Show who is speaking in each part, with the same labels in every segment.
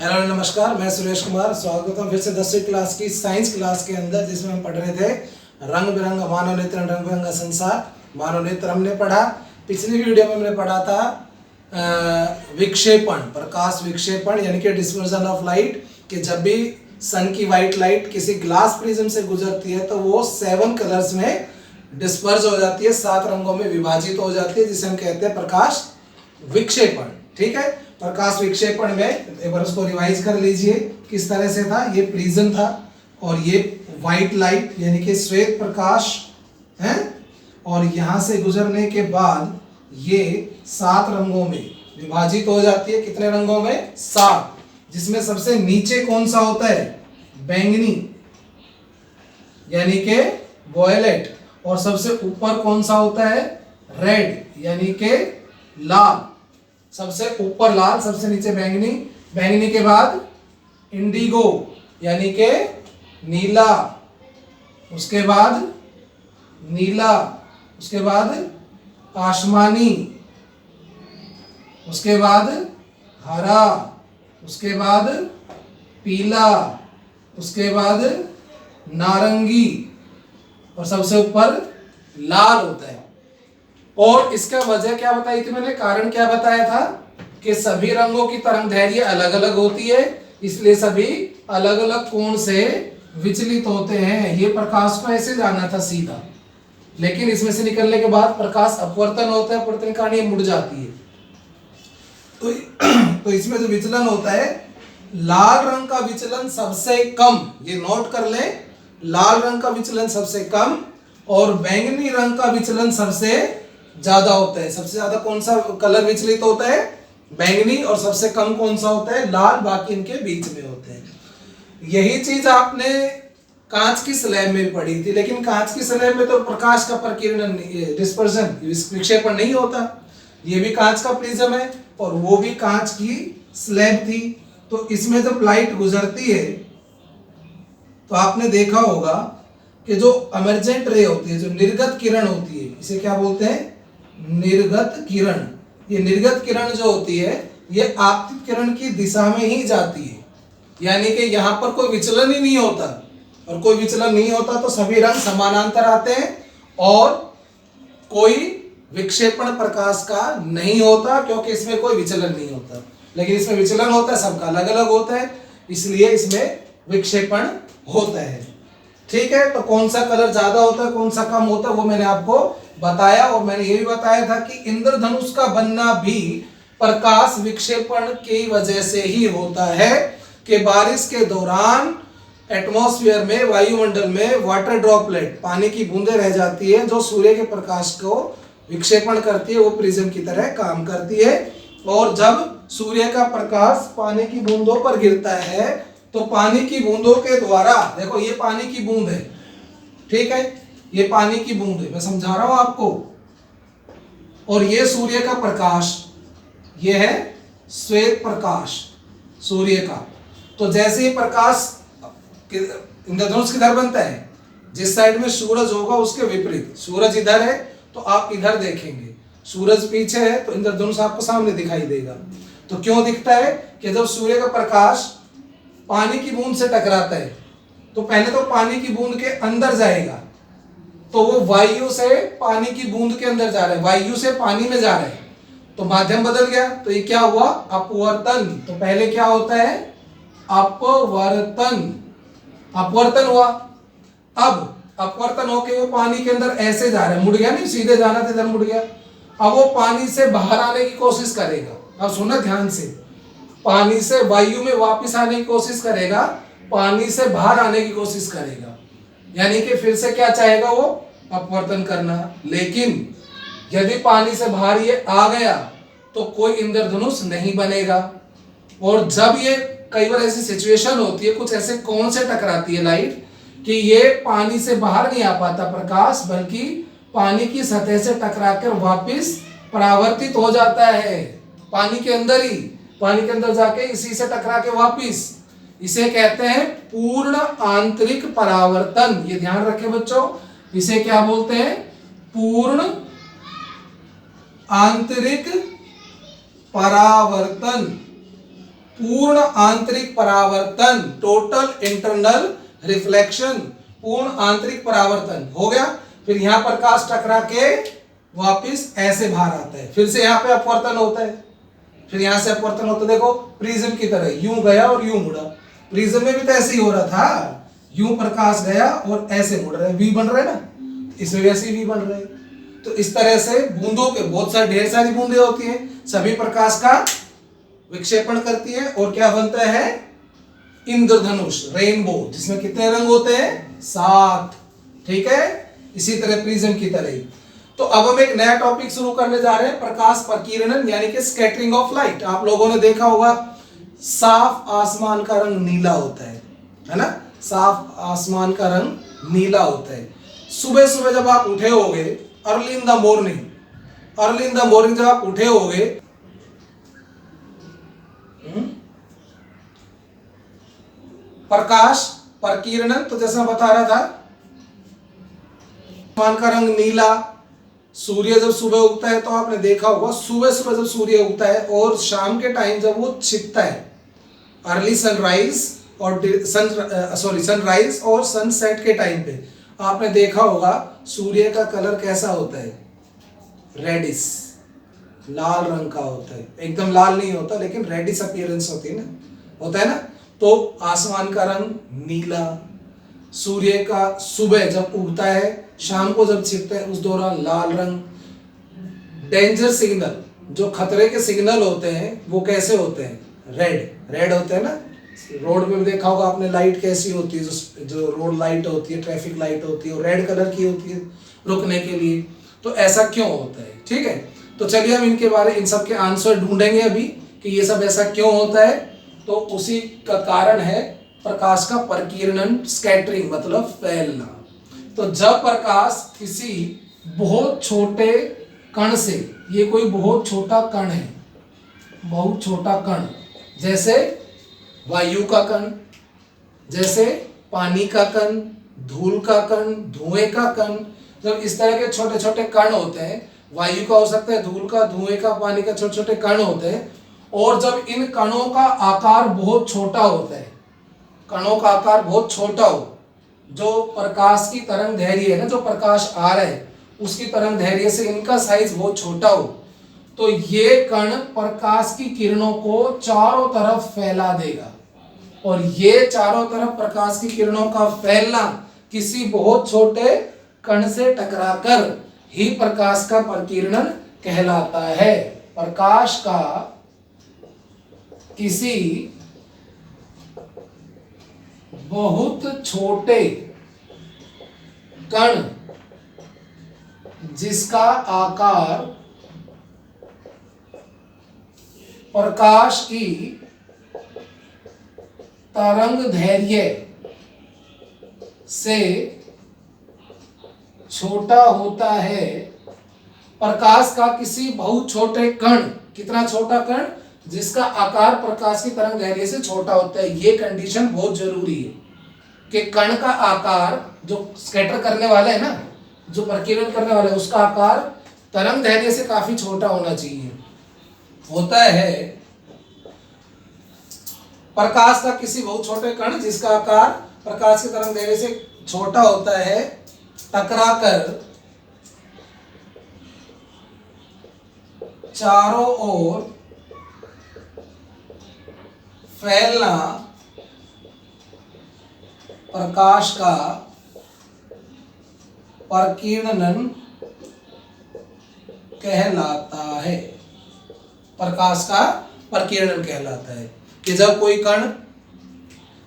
Speaker 1: Hello नमस्कार, मैं सुरेश कुमार। स्वागत है फिर से 10वीं क्लास की साइंस क्लास के अंदर, जिसमें हम पढ़ रहे थे रंग बिरंग मानव नेत्र, रंग बिरंगा संसार। मानव नेत्र हमने पढ़ा। पिछली वीडियो में हमने पढ़ा था विक्षेपण, प्रकाश विक्षेपण यानी कि डिस्पर्जन ऑफ लाइट। कि जब भी सन की वाइट लाइट किसी ग्लास प्रिज्म से गुजरती है तो वो 7 कलर्स में डिस्पर्ज हो जाती है, 7 रंगों में विभाजित हो जाती है, जिसे हम कहते हैं प्रकाश विक्षेपण। ठीक है, प्रकाश विक्षेपण में एक बार उसको रिवाइज कर लीजिए किस तरह से था। ये प्रिज्म था और ये व्हाइट लाइट यानी कि श्वेत प्रकाश है, और यहां से गुजरने के बाद ये 7 रंगों में विभाजित हो जाती है। कितने रंगों में? 7। जिसमें सबसे नीचे कौन सा होता है? बैंगनी यानी कि वॉयलेट, और सबसे ऊपर कौन सा होता है? रेड यानी कि लाल। सबसे ऊपर लाल, सबसे नीचे बैंगनी, बैंगनी के बाद इंडिगो यानी कि नीला, उसके बाद नीला, उसके बाद आसमानी, उसके बाद हरा, उसके बाद पीला, उसके बाद नारंगी, और सबसे ऊपर लाल होता है। और इसका वजह क्या बताई थी मैंने? कारण क्या बताया था कि सभी रंगों की तरंगदैर्घ्य अलग अलग होती है, इसलिए सभी अलग अलग कोण से विचलित होते हैं। ये प्रकाश को ऐसे जाना था सीधा, लेकिन इसमें से निकलने के बाद प्रकाश अपवर्तन होता है, अपवर्तन के कारण ये मुड़ जाती है। तो इसमें जो विचलन होता है, लाल रंग का विचलन सबसे कम, ये नोट कर ले, लाल रंग का विचलन सबसे कम और बैंगनी रंग का विचलन सबसे ज्यादा होता है। सबसे ज्यादा कौन सा कलर विचलित होता है? बैंगनी, और सबसे कम कौन सा होता है? लाल। बाकी इनके बीच में होते हैं। यही चीज आपने कांच की स्लैब में भी पढ़ी थी, लेकिन कांच की स्लैब में तो प्रकाश का प्रकीर्णन, डिस्पर्जन, विक्षेपण नहीं होता। ये भी कांच का प्रिज्म है और वो भी कांच की स्लैब थी। तो इसमें जब लाइट गुजरती है तो आपने देखा होगा कि जो एमर्जेंट रे होती है, जो निर्गत किरण होती है, इसे क्या बोलते हैं? निर्गत किरण। ये निर्गत किरण जो होती है, ये आपतित किरण की दिशा में ही जाती है, यानी कि यहाँ पर कोई विचलन ही नहीं होता। और कोई विचलन नहीं होता तो सभी रंग समानांतर आते हैं और कोई विक्षेपण प्रकाश का नहीं होता, क्योंकि इसमें कोई विचलन नहीं होता। लेकिन इसमें विचलन होता है, सबका अलग अलग होता है, इसलिए इसमें विक्षेपण होता है। ठीक है, तो कौन सा कलर ज्यादा होता है, कौन सा कम होता है, वो मैंने आपको बताया। और मैंने ये भी बताया था कि इंद्रधनुष का बनना भी प्रकाश विक्षेपण की वजह से ही होता है। कि बारिश के दौरान एटमॉस्फेयर में, वायुमंडल में वाटर ड्रॉपलेट, पानी की बूंदें रह जाती है, जो सूर्य के प्रकाश को विक्षेपण करती है, वो प्रिज्म की तरह काम करती है। और जब सूर्य का प्रकाश पानी की बूंदों पर गिरता है तो पानी की बूंदों के द्वारा, देखो ये पानी की बूंद है, ठीक है, ये पानी की बूंद है, मैं समझा रहा हूं आपको, और ये सूर्य का प्रकाश, ये है श्वेत प्रकाश सूर्य का। तो जैसे ही प्रकाश इंद्रधनुष किधर बनता है? जिस साइड में सूरज होगा उसके विपरीत। सूरज इधर है तो आप इधर देखेंगे, सूरज पीछे है तो इंद्रधनुष आपको सामने दिखाई देगा। तो क्यों दिखता है? कि जब सूर्य का प्रकाश पानी की बूंद से टकराता है तो पहले तो पानी की बूंद के अंदर जाएगा, तो वो वायु से पानी की बूंद के अंदर जा रहा है, वायु से पानी में जा रहा है, तो माध्यम बदल गया। तो ये क्या हुआ? अपवर्तन। तो पहले क्या होता है? अपवर्तन, अपवर्तन हुआ। अब अपवर्तन होके वो पानी के अंदर ऐसे जा रहा है, मुड़ गया, नहीं सीधे जाना था इधर, मुड़ गया। अब वो पानी से बाहर आने की कोशिश करेगा। अब सुना ध्यान से, पानी से वायु में वापस आने की कोशिश करेगा, पानी से बाहर आने की कोशिश करेगा, यानी कि फिर से क्या चाहेगा वो? अपवर्तन करना। लेकिन यदि पानी से बाहर ये आ गया तो कोई इंद्रधनुष नहीं बनेगा। और जब ये, कई बार ऐसी सिचुएशन होती है, कुछ ऐसे कोण से टकराती है लाइट कि ये पानी से बाहर नहीं आ पाता प्रकाश, बल्कि पानी की सतह से टकराकर वापस परावर्तित हो जाता है पानी के अंदर ही, पानी के अंदर जाके इसी से टकरा के वापस। इसे कहते हैं पूर्ण आंतरिक परावर्तन। ये ध्यान रखें बच्चों, इसे क्या बोलते हैं? पूर्ण आंतरिक परावर्तन। पूर्ण आंतरिक परावर्तन, टोटल इंटरनल रिफ्लेक्शन, पूर्ण आंतरिक परावर्तन हो गया। फिर यहां प्रकाश टकरा के वापस ऐसे बाहर आता है, फिर से यहां पे अपवर्तन होता है, फिर यहां से अपवर्तन होता है। देखो प्रिज्म की तरह यूं गया और यूं मुड़ा, प्रिज्म में भी तो ऐसे ही हो रहा था, यूं प्रकाश गया और ऐसे मुड़ रहा है, वी बन रहा है ना, इसमें वैसे वी बन रहे हैं। तो इस तरह से बूंदों के बहुत सारे ढेर सारी बूंदें होती हैं, सभी प्रकाश का विक्षेपण करती है और क्या बनता है, इंद्रधनुष, रेनबो, जिसमें कितने रंग होते हैं, 7। ठीक है, इसी तरह प्रिज्म की तरह ही। तो अब हम एक नया टॉपिक शुरू करने जा रहे हैं, प्रकाश प्रकीर्णन यानी कि स्कैटरिंग ऑफ लाइट। आप लोगों ने देखा होगा साफ आसमान का रंग नीला होता है ना, साफ आसमान का रंग नीला होता है। सुबह सुबह जब आप उठे होगे, early in the morning, early in the morning जब आप उठे होगे, प्रकाश प्रकीर्णन, तो जैसा मैं बता रहा था, आसमान का रंग नीला, सूर्य जब सुबह उगता है तो आपने देखा होगा सुबह सुबह जब सूर्य उगता है और शाम के टाइम जब वो छिपता है, अर्ली सनराइज और सनराइज और सनसेट के टाइम पे आपने देखा होगा सूर्य का कलर कैसा होता है, रेडिश, लाल रंग का होता है, एकदम लाल नहीं होता लेकिन रेडिश अपीयरेंस होती है ना, होता है ना। तो आसमान का रंग नीला, सूर्य का सुबह जब उगता है, शाम को जब छिपता है उस दौरान लाल रंग। डेंजर सिग्नल, जो खतरे के सिग्नल होते हैं वो कैसे होते हैं, रेड, रेड होते हैं ना। रोड पे भी देखा होगा आपने, लाइट कैसी होती है, जो रोड लाइट होती है, ट्रैफिक लाइट होती है, वो रेड कलर की होती है रुकने के लिए। तो ऐसा क्यों होता है, ठीक है। तो चलिए हम इनके बारे, इन सब के आंसर ढूंढेंगे अभी कि ये सब ऐसा क्यों होता है। तो उसी का कारण है प्रकाश का प्रकीर्णन, स्कैटरिंग मतलब फैलना। तो जब प्रकाश किसी बहुत छोटे कण से, ये कोई बहुत छोटा कण है, बहुत छोटा कण, जैसे वायु का कण, जैसे पानी का कण, धूल का कण, धुएं का कण, जब इस तरह के छोटे छोटे कण होते हैं, वायु का हो सकता है, धूल का, धुएं का, पानी का, छोटे छोटे कण होते हैं, और जब इन कणों का आकार बहुत छोटा होता है, कणों का आकार बहुत छोटा हो, जो प्रकाश की तरंग दैर्घ्य है ना, जो प्रकाश आ रहा है उसकी तरंग दैर्घ्य से इनका साइज बहुत छोटा हो, तो ये कण प्रकाश की किरणों को चारों तरफ फैला देगा। और ये चारों तरफ प्रकाश की किरणों का फैलना किसी बहुत छोटे कण से टकराकर ही प्रकाश का प्रकीर्णन कहलाता है। प्रकाश का किसी बहुत छोटे कण जिसका आकार प्रकाश की तरंग दैर्घ्य से छोटा होता है, प्रकाश का किसी बहुत छोटे कण, कितना छोटा कण, जिसका आकार प्रकाश की तरंग दैर्घ्य से छोटा होता है। ये कंडीशन बहुत जरूरी है कि कण का आकार, जो स्कैटर करने वाला है ना, जो प्रकीर्णन करने वाला है, उसका आकार तरंग दैर्घ्य से काफी छोटा होना चाहिए। होता है प्रकाश का किसी बहुत छोटे कण जिसका आकार प्रकाश की तरंग दैर्घ्य से छोटा होता है, टकराकर चारों ओर फैलना प्रकाश का प्रकीर्णन कहलाता है। प्रकाश का प्रकीर्णन कहलाता है कि जब कोई कण,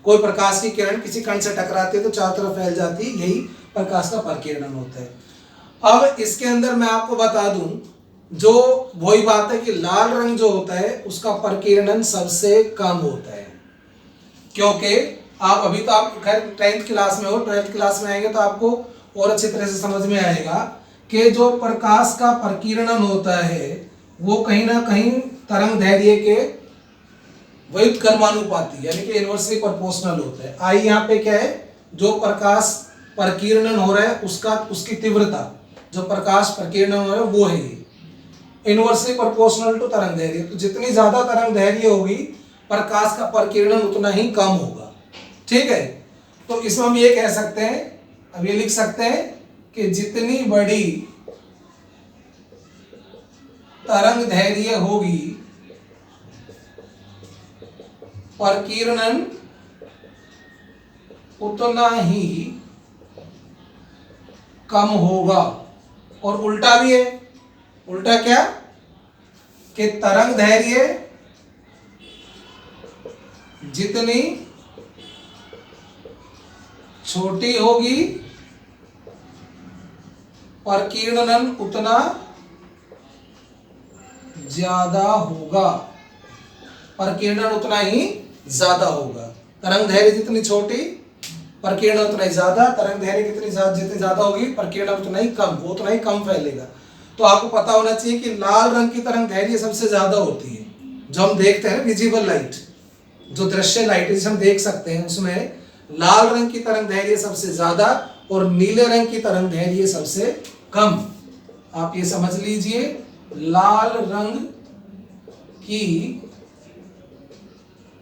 Speaker 1: कोई प्रकाश की किरण किसी कण से टकराती है तो चारों तरफ फैल जाती है, यही प्रकाश का प्रकीर्णन होता है। अब इसके अंदर मैं आपको बता दूं, जो वही बात है कि लाल रंग जो होता है उसका प्रकीर्णन सबसे कम होता है, क्योंकि आप अभी तो आप खैर 10th क्लास में हो, 12th क्लास में आएंगे तो आपको और अच्छी तरह से समझ में आएगा कि जो प्रकाश का प्रकीर्णन होता है वो कहीं ना कहीं तरंग दैर्घ्य के व्युत्क्रमानुपाती यानी कि इनवर्सली प्रोपोर्शनल होता है। आई यहाँ पे क्या है, जो प्रकाश प्रकीर्णन हो रहा है उसका, उसकी तीव्रता, जो प्रकाश प्रकीर्णन हो रहा है वो है इनवर्सली प्रोपोर्शनल टू तरंग दैर्घ्य। तो जितनी ज्यादा तरंग दैर्घ्य होगी प्रकाश का प्रकीर्णन उतना ही कम होगा। ठीक है, तो इसमें हम ये कह सकते हैं, अब ये लिख सकते हैं कि जितनी बड़ी तरंग दैर्घ्य होगी प्रकीर्णन उतना ही कम होगा। और उल्टा भी है। उल्टा क्या कि तरंग दैर्घ्य जितनी छोटी होगी प्रकीर्णन उतना ज्यादा होगा। प्रकीर्णन उतना ही ज्यादा होगा। तरंग दैर्घ्य जितनी छोटी प्रकीर्णन उतना ही ज्यादा, तरंग दैर्घ्य जितनी ज्यादा होगी प्रकीर्णन उतना ही कम, वो उतना ही कम फैलेगा। तो आपको पता होना चाहिए कि लाल रंग की तरंग दैर्घ्य सबसे ज्यादा होती है, जो हम देखते हैं विजिबल लाइट, जो दृश्य लाइट जिसे हम देख सकते हैं, उसमें लाल रंग की तरंग दैर्घ्य सबसे ज्यादा और नीले रंग की तरंग दैर्घ्य सबसे कम। आप ये समझ लीजिए, लाल रंग की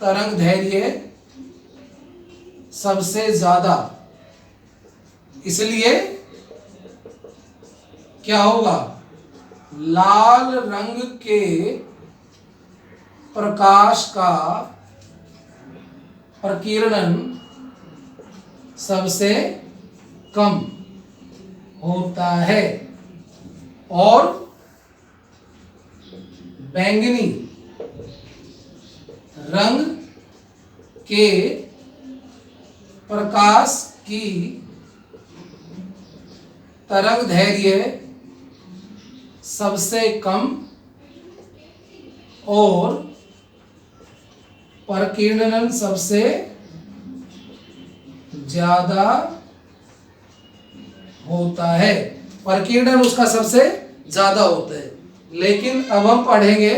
Speaker 1: तरंग दैर्घ्य सबसे ज्यादा, इसलिए क्या होगा, लाल रंग के प्रकाश का प्रकीर्णन सबसे कम होता है और बैंगनी रंग के प्रकाश की तरंग दैर्घ्य सबसे कम और प्रकीर्णन सबसे ज्यादा होता है। प्रकीर्णन उसका सबसे ज्यादा होता है। लेकिन अब हम पढ़ेंगे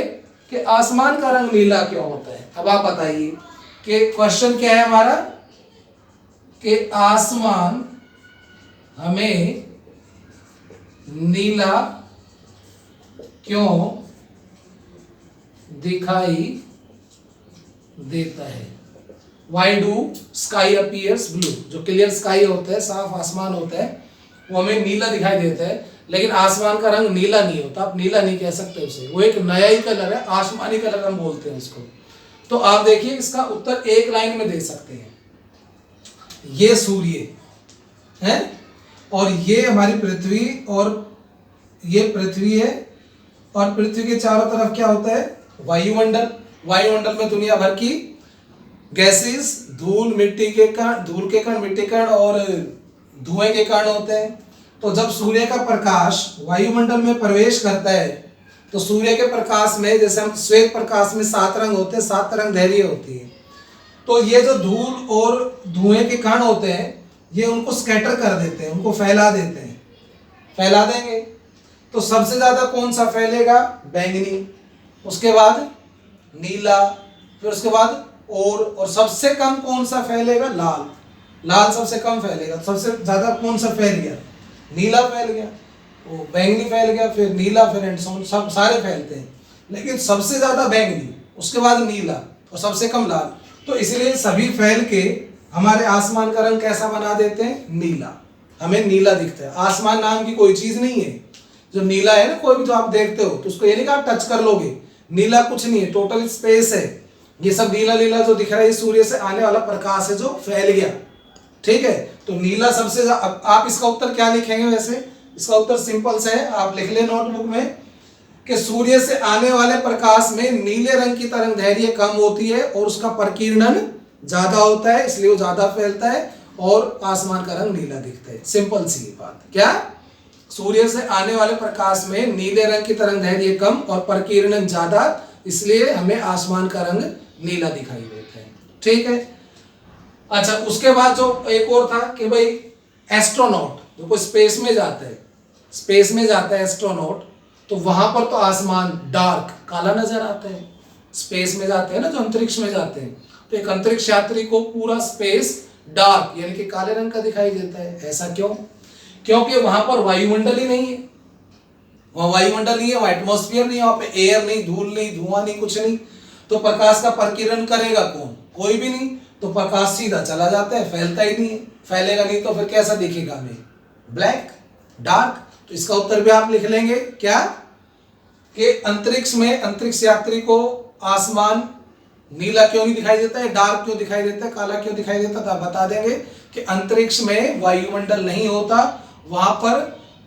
Speaker 1: कि आसमान का रंग नीला क्यों होता है। अब आप बताइए कि क्वेश्चन क्या है हमारा, कि आसमान हमें नीला क्यों दिखाई देता है। Why do sky appears blue? जो क्लियर स्काई होता है, साफ आसमान होता है, वो हमें नीला दिखाई देता है, लेकिन आसमान का रंग नीला नहीं होता। आप नीला नहीं कह सकते उसे, वो एक नया ही कलर है, आसमानी कलर हम बोलते हैं उसको। तो आप देखिए इसका उत्तर एक लाइन में दे सकते हैं। ये सूर्य है और ये हमारी पृथ्वी, और ये पृथ्वी है, और पृथ्वी के चारों तरफ क्या होता है, वायुमंडल। वायुमंडल में दुनिया भर की गैसेस, धूल, मिट्टी के कण, धूल के कण, मिट्टी कण और धुएं के कण होते हैं। तो जब सूर्य का प्रकाश वायुमंडल में प्रवेश करता है तो सूर्य के प्रकाश में, जैसे हम श्वेत प्रकाश में 7 रंग होते हैं, 7 तरंग दैर्घ्य होती है। तो ये जो धूल और धुएं के कण होते हैं, ये उनको स्कैटर कर देते हैं, उनको फैला देते हैं, फैला देंगे। तो सबसे ज्यादा कौन सा फैलेगा, बैंगनी, उसके बाद नीला, फिर उसके बाद और सबसे कम कौन सा फैलेगा, लाल। लाल सबसे कम फैलेगा। सबसे ज्यादा कौन सा फैल गया, नीला फैल गया, वो बैंगनी फैल गया, फिर नीला, फिर एंड सो ऑन, सब सारे फैलते हैं। लेकिन सबसे ज्यादा बैंगनी, उसके बाद नीला और सबसे कम लाल। तो इसलिए सभी फैल के हमारे आसमान का रंग कैसा बना देते हैं, नीला। हमें नीला दिखता है। आसमान नाम की कोई चीज नहीं है जो नीला है ना। कोई भी जो आप देखते हो तो उसको ये नहीं कि आप टच कर लोगे, नीला कुछ नहीं है, टोटल स्पेस है। ये सब नीला नीला जो दिख रहा है, ये सूर्य से आने वाला प्रकाश है जो फैल गया। ठीक है, तो नीला सबसे ज्यादा। आप इसका उत्तर क्या लिखेंगे, वैसे इसका उत्तर सिंपल से है, आप लिख ले नोटबुक में कि सूर्य से आने वाले प्रकाश में नीले रंग की तरंग दैर्घ्य कम होती है और उसका प्रकीर्णन ज्यादा होता है, इसलिए वो ज्यादा फैलता है और आसमान का रंग नीला दिखता है। सिंपल सी बात। क्या, सूर्य से आने वाले प्रकाश में नीले रंग की तरंग दैर्घ्य कम और प्रकीर्णन ज्यादा, इसलिए हमें आसमान का रंग नीला दिखाई देता है। ठीक है, अच्छा, उसके बाद जो एक और था कि भाई एस्ट्रोनॉट जो कोई स्पेस में जाता है, स्पेस में जाता है एस्ट्रोनॉट, तो वहां पर तो आसमान डार्क, काला नजर आता है। स्पेस में जाते हैं ना, जो अंतरिक्ष में जाते हैं, तो एक अंतरिक्ष यात्री को पूरा स्पेस डार्क यानी कि काले रंग का दिखाई देता है। ऐसा क्यों? क्योंकि वहां पर वायुमंडल ही नहीं है। वहां वायुमंडल नहीं है, वहां एटमॉस्फेयर नहीं है, वहां पे एयर नहीं, धूल नहीं, धुआं नहीं, कुछ नहीं। तो प्रकाश का प्रकीर्णन करेगा कौन? कोई भी नहीं। तो प्रकाश सीधा चला जाता है, फैलता ही नहीं है। फैलेगा नहीं तो फिर कैसा दिखेगा हमें? Black, dark. तो इसका उत्तर भी आप लिख लेंगे क्या कि अंतरिक्ष में अंतरिक्ष यात्री को आसमान नीला क्यों नहीं दिखाई देता है, डार्क क्यों दिखाई देता है, काला क्यों दिखाई देता है? तो आप बता देंगे कि अंतरिक्ष में वायुमंडल नहीं होता, वहां पर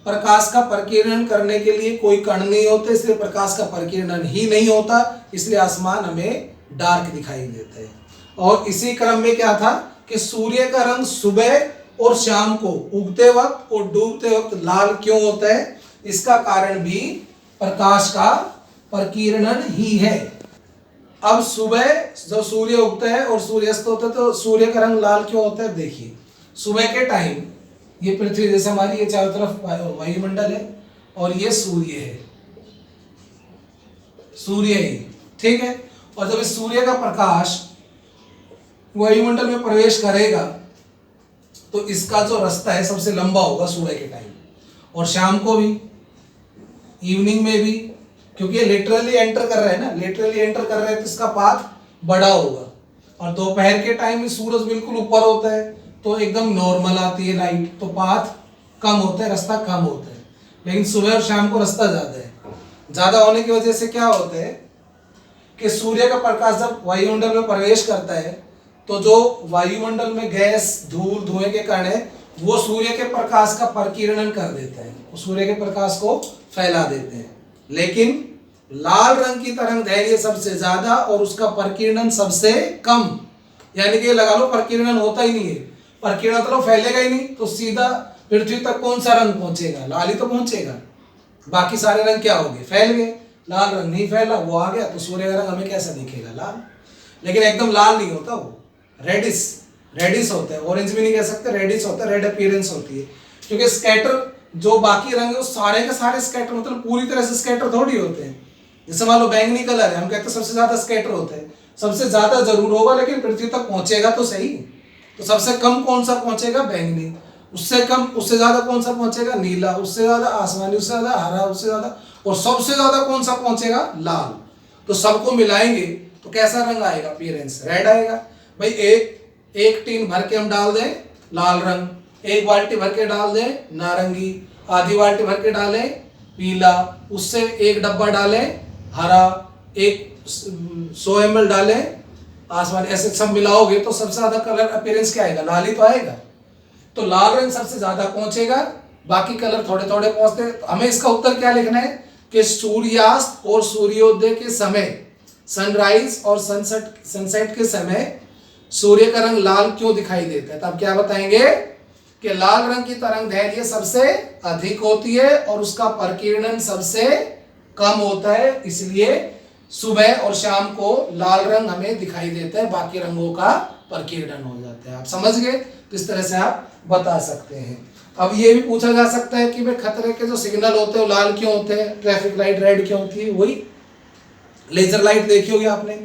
Speaker 1: प्रकाश का प्रकीर्णन करने के लिए कोई कण नहीं होते, इसलिए प्रकाश का प्रकीर्णन ही नहीं होता, इसलिए आसमान हमें डार्क दिखाई देता है। और इसी क्रम में क्या था कि सूर्य का रंग सुबह और शाम को उगते वक्त और डूबते वक्त लाल क्यों होता है? इसका कारण भी प्रकाश का प्रकीर्णन ही है। अब सुबह जो सूर्य उगता है और सूर्यास्त होता है तो सूर्य का रंग लाल क्यों होता है? देखिए, सुबह के टाइम ये पृथ्वी जैसे हमारी ये चारों तरफ वायुमंडल है और ये सूर्य है, सूर्य ही, ठीक है। और जब इस सूर्य का प्रकाश वायुमंडल में प्रवेश करेगा तो इसका जो रास्ता है सबसे लंबा होगा सुबह के टाइम, और शाम को भी, इवनिंग में भी, क्योंकि ये लेटरली एंटर कर रहे हैं ना, लेटरली एंटर कर रहे हैं तो इसका पाथ बड़ा होगा। और दोपहर के टाइम में सूरज बिल्कुल ऊपर होता है तो एकदम नॉर्मल आती है लाइट, तो पाथ कम होता है, रास्ता कम होता है। लेकिन सुबह और शाम को रास्ता ज्यादा है। ज्यादा होने की वजह से क्या होता है कि सूर्य का प्रकाश जब वायुमंडल में प्रवेश करता है तो जो वायुमंडल में गैस, धूल, धुएं के कण है वो सूर्य के प्रकाश का प्रकीर्णन कर देता है, वो सूर्य के प्रकाश को फैला देते हैं। लेकिन लाल रंग की तरंग दैर्घ्य सबसे ज्यादा और उसका प्रकीर्णन सबसे कम, यानी कि लगा लो प्रकीर्णन होता ही नहीं है, प्रकीर्णन तो फैलेगा ही नहीं, तो सीधा पृथ्वी तक कौन सा रंग पहुंचेगा? लाल ही तो पहुंचेगा। बाकी सारे रंग क्या हो गए? फैल गए। लाल रंग नहीं फैला, वो आ गया, तो सूर्य का रंग हमें कैसा दिखेगा? लाल। लेकिन एकदम लाल नहीं होता, वो रेडिश, रेडिश होता है, ऑरेंज भी नहीं कह सकते, रेडिश होता है, रेड अपीयरेंस होती है। क्योंकि स्कैटर जो बाकी रंग है वो सारे के सारे स्कैटर, मतलब पूरी तरह से स्कैटर थोड़ी होते हैं। जैसे मान लो बैंगनी कलर है, हम कहते हैं सबसे ज्यादा स्कैटर होता है, सबसे ज्यादा जरूर होगा लेकिन पृथ्वी तक पहुंचेगा तो सही। तो सबसे कम कौन सा पहुंचेगा? बैंगनी। उससे कम, उससे ज्यादा कौन सा पहुंचेगा? नीला। उससे ज्यादा आसमानी, उससे ज्यादा हरा, उससे ज्यादा, और सबसे ज्यादा कौन सा पहुंचेगा? लाल। तो सबको मिलाएंगे तो कैसा रंग आएगा? अपीयरेंस रेड आएगा। भाई एक टीन भर के हम डाल दें लाल रंग, एक बाल्टी भर के डाल दें नारंगी, आधी बाल्टी भर के डालें पीला, उससे एक डब्बा डालें हरा, एक 100 ml डालें आसमानी, ऐसे सब मिलाओगे तो सबसे ज्यादा कलर अपीयरेंस क्या आएगा? लाल ही तो आएगा। तो लाल रंग सबसे ज्यादा पहुंचेगा, बाकी कलर थोड़े थोड़े पहुंचते हैं। तो हमें इसका उत्तर क्या लिखना है कि सूर्यास्त और सूर्योदय के समय, सनराइज और सनसेट के समय सूर्य का रंग लाल क्यों दिखाई देता है? तो आप क्या बताएंगे कि लाल रंग की तरंग दैर्घ्य सबसे अधिक होती है और उसका प्रकीर्णन सबसे कम होता है, इसलिए सुबह और शाम को लाल रंग हमें दिखाई देता है, बाकी रंगों का प्रकीर्णन हो जाता है। आप समझ गए? तो इस तरह से आप बता सकते हैं। अब ये भी पूछा जा सकता है कि भाई खतरे के जो सिग्नल होते हैं वो लाल क्यों होते हैं, ट्रैफिक लाइट रेड क्यों होती है? वही लेजर लाइट देखी होगी आपने,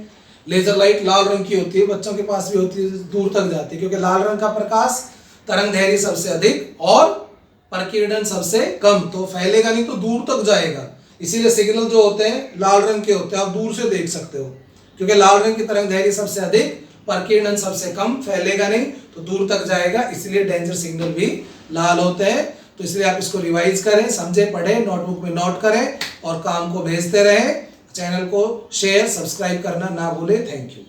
Speaker 1: लेजर लाइट लाल रंग की होती है, बच्चों के पास भी होती है, दूर तक जाती है, क्योंकि लाल रंग का प्रकाश तरंग दैर्घ्य सबसे अधिक और प्रकीर्णन सबसे कम, तो फैलेगा नहीं तो दूर तक जाएगा। इसीलिए सिग्नल जो होते हैं लाल रंग के होते हैं, आप दूर से देख सकते हो, क्योंकि लाल रंग की तरंग दैर्घ्य सबसे अधिक, प्रकीर्णन सबसे कम, फैलेगा नहीं तो दूर तक जाएगा, इसलिए डेंजर सिग्नल भी लाल होते हैं। तो इसलिए आप इसको रिवाइज करें, समझे, पढ़ें, नोटबुक में नोट करें और काम को भेजते रहें। चैनल को शेयर, सब्सक्राइब करना ना भूलें। Thank you.